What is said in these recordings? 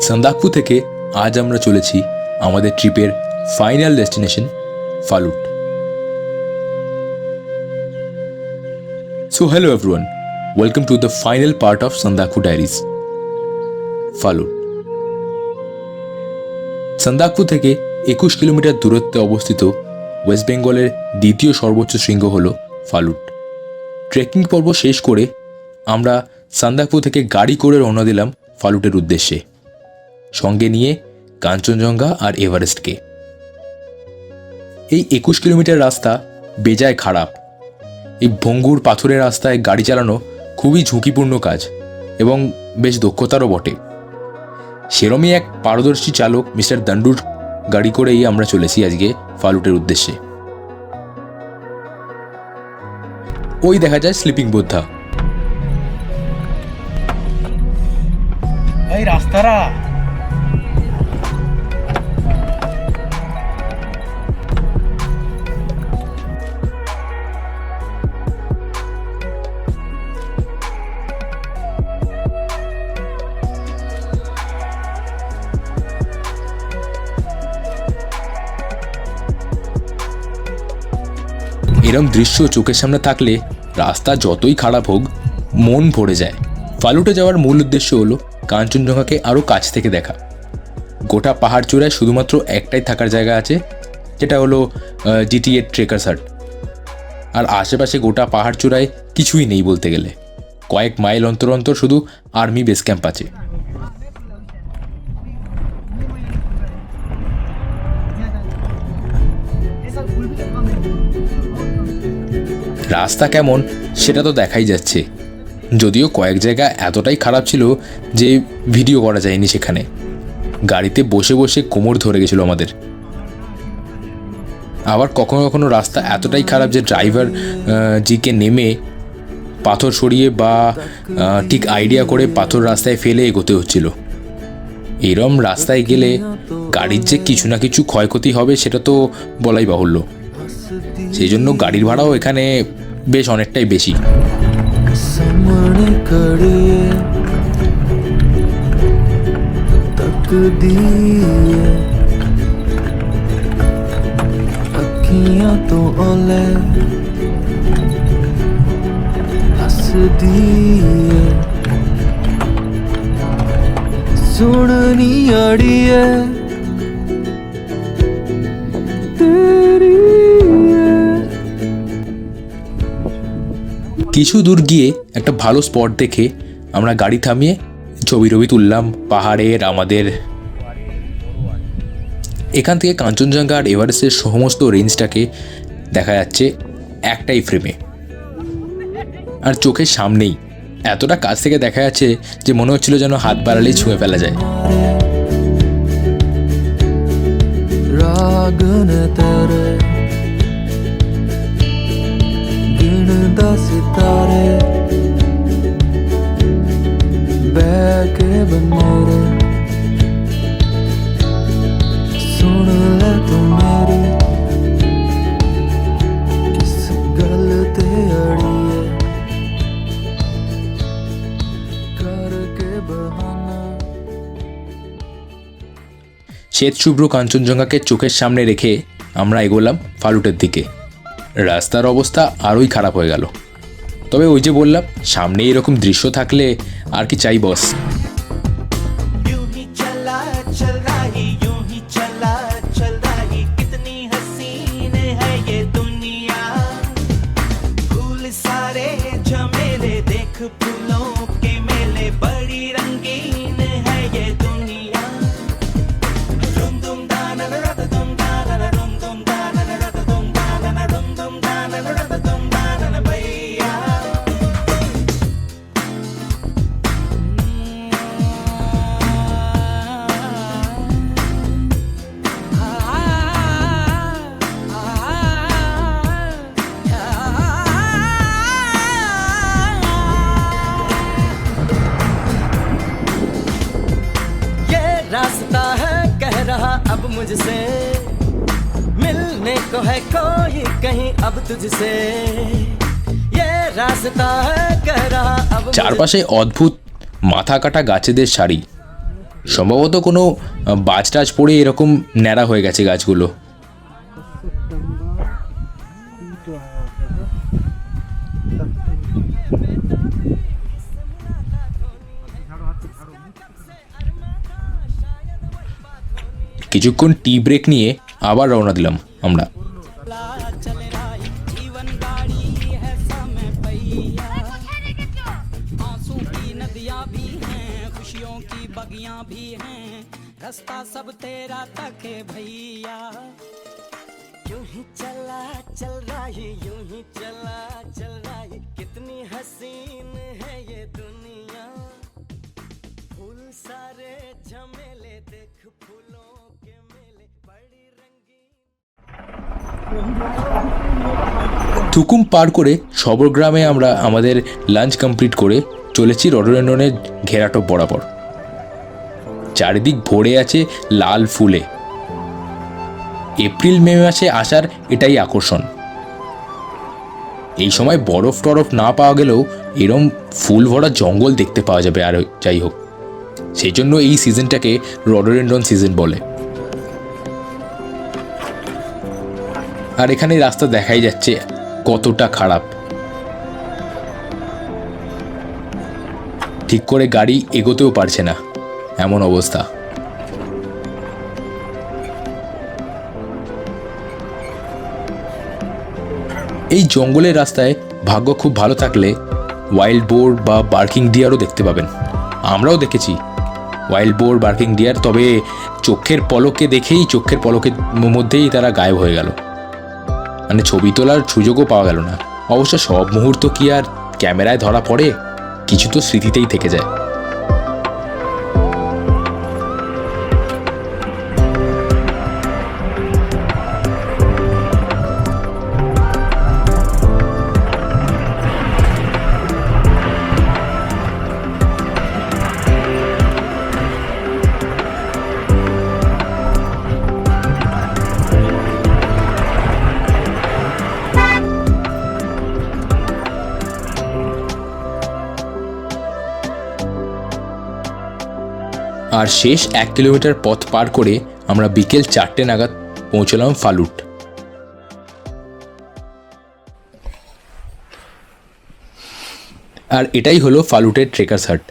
সান্দাকফু থেকে আজ আমরা চলেছি আমাদের ট্রিপের final destination Phalut. So hello everyone, welcome to the final part of Sandakphu Diaries, Phalut. Sandakphu থেকে 21 কিলোমিটার দূরত্বে অবস্থিত ওয়েস্ট বেঙ্গলের দ্বিতীয় সর্বোচ্চ শৃঙ্গ হল ফালুট। ট্রেকিং পর্ব শেষ করে আমরা সান্দাকফু থেকে গাড়ি করে রওনা দিলাম ফালুটের উদ্দেশ্যে, সঙ্গে নিয়ে কাঞ্চনজঙ্ঘা আর এভারেস্টকে। এই 21 কিলোমিটার রাস্তা বেজায় খারাপ। এই ভঙ্গুর পাথরের রাস্তায় গাড়ি চালানো খুবই ঝুঁকিপূর্ণ কাজ এবং বেশ দক্ষতারও বটে। সেরমই এক পারদর্শী চালক মিস্টার দান্ডুর গাড়ি করেই আমরা চলেছি আজকে ফালুটের উদ্দেশ্যে। ওই দেখা যায় স্লিপিং বুদ্ধা। এই রাস্তাটা এরম দৃশ্য চোখের সামনে থাকলে রাস্তা যতই খারাপ হোক মন ভরে যায়। ফালুটে যাওয়ার মূল উদ্দেশ্য হলো কাঞ্চনজঙ্ঘাকে আরও কাছ থেকে দেখা। গোটা পাহাড় চূড়ায় শুধুমাত্র একটাই থাকার জায়গা আছে, যেটা হলো জিটিএ ট্রেকার্স হাট। আর আশেপাশে গোটা পাহাড় চূড়ায় কিছুই নেই বলতে গেলে। কয়েক মাইল অন্তর অন্তর শুধু আর্মি বেস ক্যাম্প আছে। রাস্তা কেমন সেটা তো দেখাই যাচ্ছে, যদিও কয়েক জায়গা এতটাই খারাপ ছিল যে ভিডিও করা যায়নি সেখানে। গাড়িতে বসে বসে কোমর ধরে গেছিলো আমাদের। আবার কখনো কখনো রাস্তা এতটাই খারাপ যে ড্রাইভার জিকে নেমে পাথর সরিয়ে বা ঠিক আইডিয়া করে পাথর রাস্তায় ফেলে এগোতে হচ্ছিল। এরম রাস্তায় গেলে গাড়ির যে কিছু না কিছু ক্ষয়ক্ষতি হবে সেটা তো বলাই বাহুল্য। সেই জন্য গাড়ির ভাড়াও এখানে বেশ অনেকটাই বেশি। सुननी अड़ी है কিছু দূর গিয়ে একটা ভালো স্পট দেখে আমরা গাড়ি থামিয়ে ছবি তুললাম পাহাড়ের আমাদের। এখান থেকে কাঞ্চনজঙ্ঘা আর এভারেস্টের সমস্ত রেঞ্জটাকে দেখা যাচ্ছে একটাই ফ্রেমে আর চোখের সামনেই। এতটা কাছ থেকে দেখা যাচ্ছে যে মনে হচ্ছিল যেন হাত বাড়ালেই ছুঁয়ে ফেলা যায়। सितारे बैके बनेरे सुन ले तू मेरी किस गल ते अड़िए करके बहाना। শ্বেত শুভ্র কাঞ্চনজঙ্ঘাকে চোখের সামনে রেখে আমরা এগোলাম ফালুটের দিকে। রাস্তার অবস্থা আরোই খারাপ হয়ে গেল। তবে ওই যে বললাম, সামনে এরকম দৃশ্য থাকলে আর কি চাই বস। रास्ता है कह रहा अब मुझसे मिलने को है कोई कहीं अब तुझसे ये চারপাশে অদ্ভুত মাথা কাটা গাছেদের সারি, সম্ভবত কোনো বাজ টাজ পড়ে এরকম ন্যাড়া হয়ে গেছে গাছগুলো। কিছুক্ষণ টি ব্রেক নিয়ে আবার রওনা দিলাম আমরা। जीवन गाड़ी है समय पहिया आंसू की नदियां भी हैं खुशियों की बगियां भी हैं रास्ता सब तेरा तक है भैया यूं ही चला चल रही यूं ही चला चल रही कितनी हसीन है ये दुनिया फूल सारे झमेले देख फूलों के मेले बड़ी रंगीन। থুকুম পার করে সবর গ্রামে আমরা আমাদের লাঞ্চ কমপ্লিট করে চলেছি রডোডেন্ড্রনের ঘেরাটোপ বরাবর। চারিদিক ভরে আছে লাল ফুলে। এপ্রিল মে মাসে আসার এটাই আকর্ষণ। এই সময় বরফ টরফ না পাওয়া গেলেও এরম ফুল ভরা জঙ্গল দেখতে পাওয়া যাবে। আর যাই হোক, সেই জন্য এই সিজনটাকে রডোডেন্ড্রন সিজন বলে। আর এখানে রাস্তা দেখাই যাচ্ছে কতটা খারাপ। ঠিক করে গাড়ি এগোতেও পারছে না, এমন অবস্থা। এই জঙ্গলের রাস্তায় ভাগ্য খুব ভালো থাকলে ওয়াইল্ড বোর বা বার্কিং ডিয়ারও দেখতে পাবেন। আমরাও দেখেছি ওয়াইল্ড বোর, বার্কিং ডিয়ার, তবে চোখের পলকে দেখেই চোখের পলকের মধ্যেই তারা গায়েব হয়ে গেল। মানে ছবি তোলার সুযোগও পাওয়া গেল না। অবশ্য সব মুহূর্ত কি আর ক্যামেরায় ধরা পড়ে? কিছু তো স্মৃতিতেই থেকে যায়। আর শেষ 1 কিলোমিটার পথ পার করে আমরা বিকেল 4টে নাগাদ পৌঁছলাম ফালুট। আর এটাই হলো ফালুটের ট্রেকার্স হাট।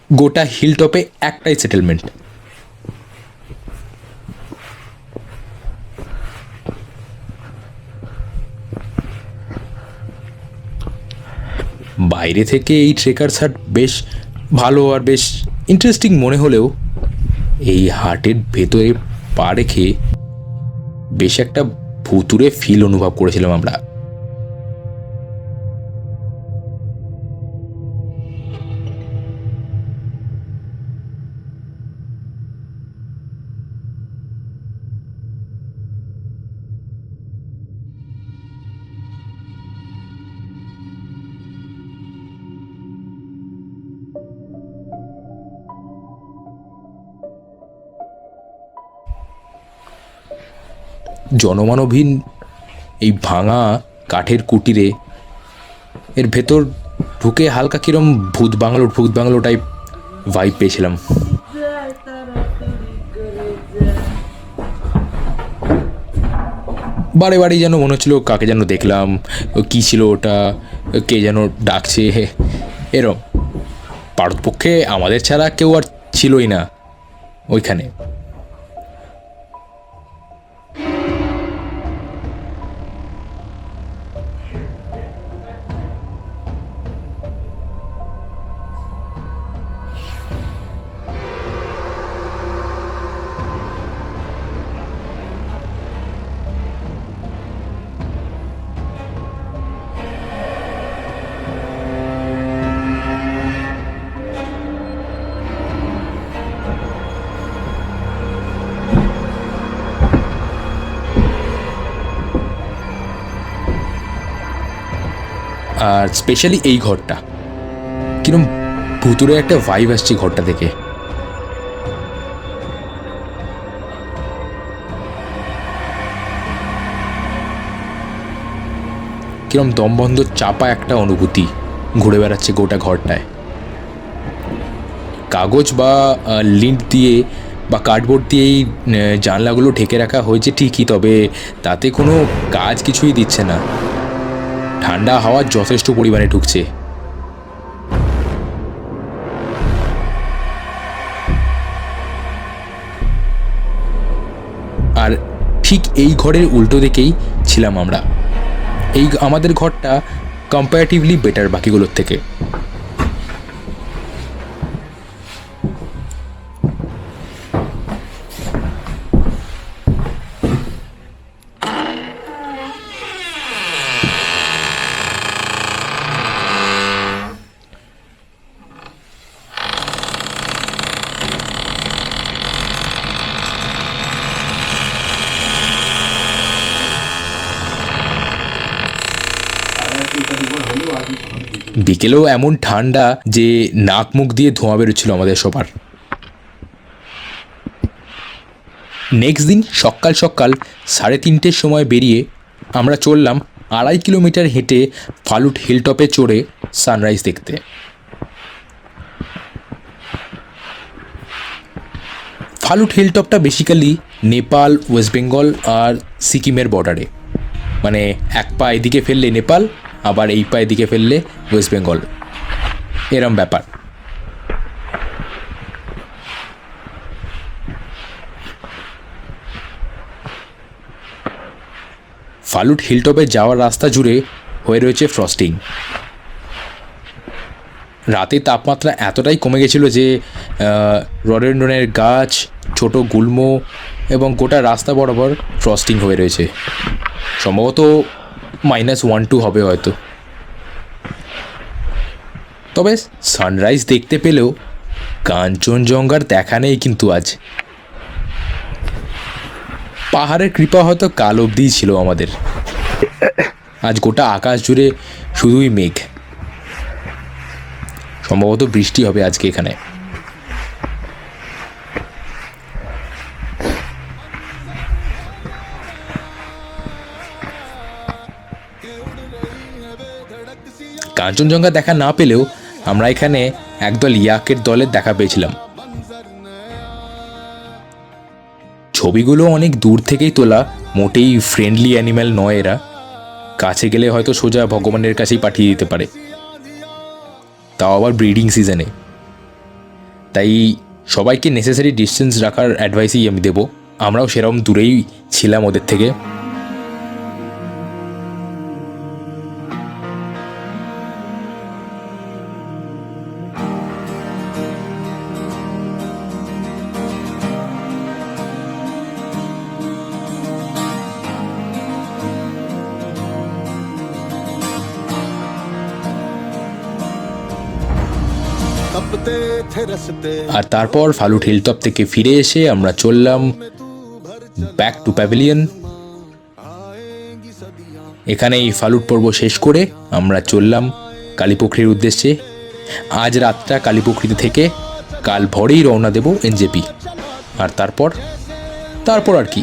গোটা হিল টপে একটাই সেটেলমেন্ট। বাইরে থেকে এই ট্রেকার্স হাট বেশ ভালো আর বেশ ইন্টারেস্টিং মনে হলেও এই হাটের ভেতরে পা রেখে বেশ একটা ভুতুরে ফিল অনুভব করেছিলাম আমরা। জনমানবহীন এই ভাঙা কাঠের কুটিরে এর ভেতর ঢুকে হালকা কিরম ভূত বাংলো টাইপ ভাইব পেয়েছিলাম। বারে বারে যেন মনে হচ্ছিল কাকে যেন দেখলাম, কী ছিল ওটা, কে যেন ডাকছে এরম। পারতপক্ষে আমাদের ছাড়া কেউ আর ছিলই না ওইখানে। আর স্পেশালি এই ঘরটা কিরম ভুতুরে একটা ভাইব আসছে ঘরটা থেকে। কিরম দমবন্ধ চাপা একটা অনুভূতি ঘুরে বেড়াচ্ছে গোটা ঘরটায়। কাগজ বা লিন্ট দিয়ে বা কার্ডবোর্ড দিয়েই জানলাগুলো ঢেকে রাখা হয়েছে ঠিকই, তবে তাতে কোনো কাজ কিছুই দিচ্ছে না। ঠান্ডা হাওয়া যথেষ্ট পরিমাণে ঢুকছে। আর ঠিক এই ঘরের উল্টো দিকেই ছিলাম আমরা। এই আমাদের ঘরটা কম্পারেটিভলি বেটার বাকিগুলোর থেকে। বিকেলেও এমন ঠান্ডা যে নাক মুখ দিয়ে ধোঁয়া বেরোচ্ছিল আমাদের সবার। নেক্সট দিন সকাল সকাল 3:30 সময় বেরিয়ে আমরা চললাম 2.5 কিলোমিটার হেঁটে ফালুট হিলটপে চড়ে সানরাইজ দেখতে। ফালুট হিলটপটা বেসিক্যালি নেপাল, ওয়েস্ট বেঙ্গল আর সিকিমের বর্ডারে, মানে এক পা এদিকে ফেললে নেপাল, আবার এই পা এদিকে ফেললে ওয়েস্ট বেঙ্গল, এরম ব্যাপার। ফালুট হিলটপে যাওয়ার রাস্তা জুড়ে হয়ে রয়েছে ফ্রস্টিং। রাতে তাপমাত্রা এতটাই কমে গেছিল যে রডেন্ডনের গাছ, ছোট গুল্ম এবং গোটা রাস্তা বরাবর ফ্রস্টিং হয়ে রয়েছে। সম্ভবত -1-2 হবে হয়তো। তবে সানরাইজ দেখতে পেলেও কাঞ্চনজঙ্ঘার দেখা নেই কিন্তু আজ। পাহাড়ের কৃপা হয়তো কাল অবধিই ছিল আমাদের। আজ গোটা আকাশ জুড়ে শুধুই মেঘ। সম্ভবত বৃষ্টি হবে আজকে এখানে। কাঞ্চনজঙ্ঘা দেখা না পেলেও আমরা এখানে একদল ইয়াকের দলের দেখা পেয়েছিলাম। ছবিগুলো অনেক দূর থেকেই তোলা, মোটেই ফ্রেন্ডলি অ্যানিম্যাল নয় এরা। কাছে গেলে হয়তো সোজা ভগবানের কাছেই পাঠিয়ে দিতে পারে, তাও আবার ব্রিডিং সিজনে। তাই সবাইকে নেসেসারি ডিস্টেন্স রাখার অ্যাডভাইসই আমি দেবো। আমরাও সেরকম দূরেই ছিলাম ওদের থেকে। আর তারপর ফালুট হিলটপ থেকে ফিরে এসে আমরা চললাম ব্যাক টু প্যাভিলিয়ন। এখানে এই ফালুট পর্ব শেষ করে আমরা চললাম কালীপুখুরির উদ্দেশ্যে। আজ রাতটা কালীপুখুরিতে থেকে কাল ভোরেই রওনা দেব এনজেপি। আর তারপর আর কি,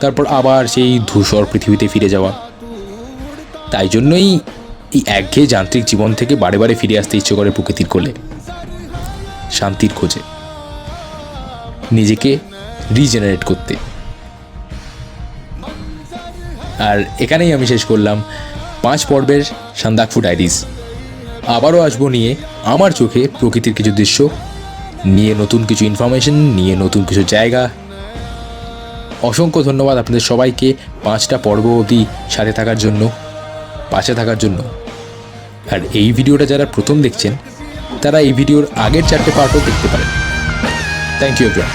তারপর আবার সেই ধূসর পৃথিবীতে ফিরে যাওয়া। তাই জন্যই এই একঘেয়ে যান্ত্রিক জীবন থেকে বারে বারে ফিরে আসতে ইচ্ছে করে প্রকৃতির কোলে, শান্তির খোঁজে, নিজেকে রিজেনারেট করতে। আর এখানেই আমি শেষ করলাম 5 পর্বের সান্দাকফু ডায়েরিজ। আবারও আসবো নিয়ে আমার চোখে প্রকৃতির কিছু দৃশ্য নিয়ে, নতুন কিছু ইনফরমেশন নিয়ে, নতুন কিছু জায়গা। অসংখ্য ধন্যবাদ আপনাদের সবাইকে 5টা পর্ব অবধি সাথে থাকার জন্য, পাশে থাকার জন্য। আর এই ভিডিওটা যারা প্রথম দেখছেন তারা এই ভিডিওর আগের 4টে পার্টও দেখতে পারেন। Thank you everyone.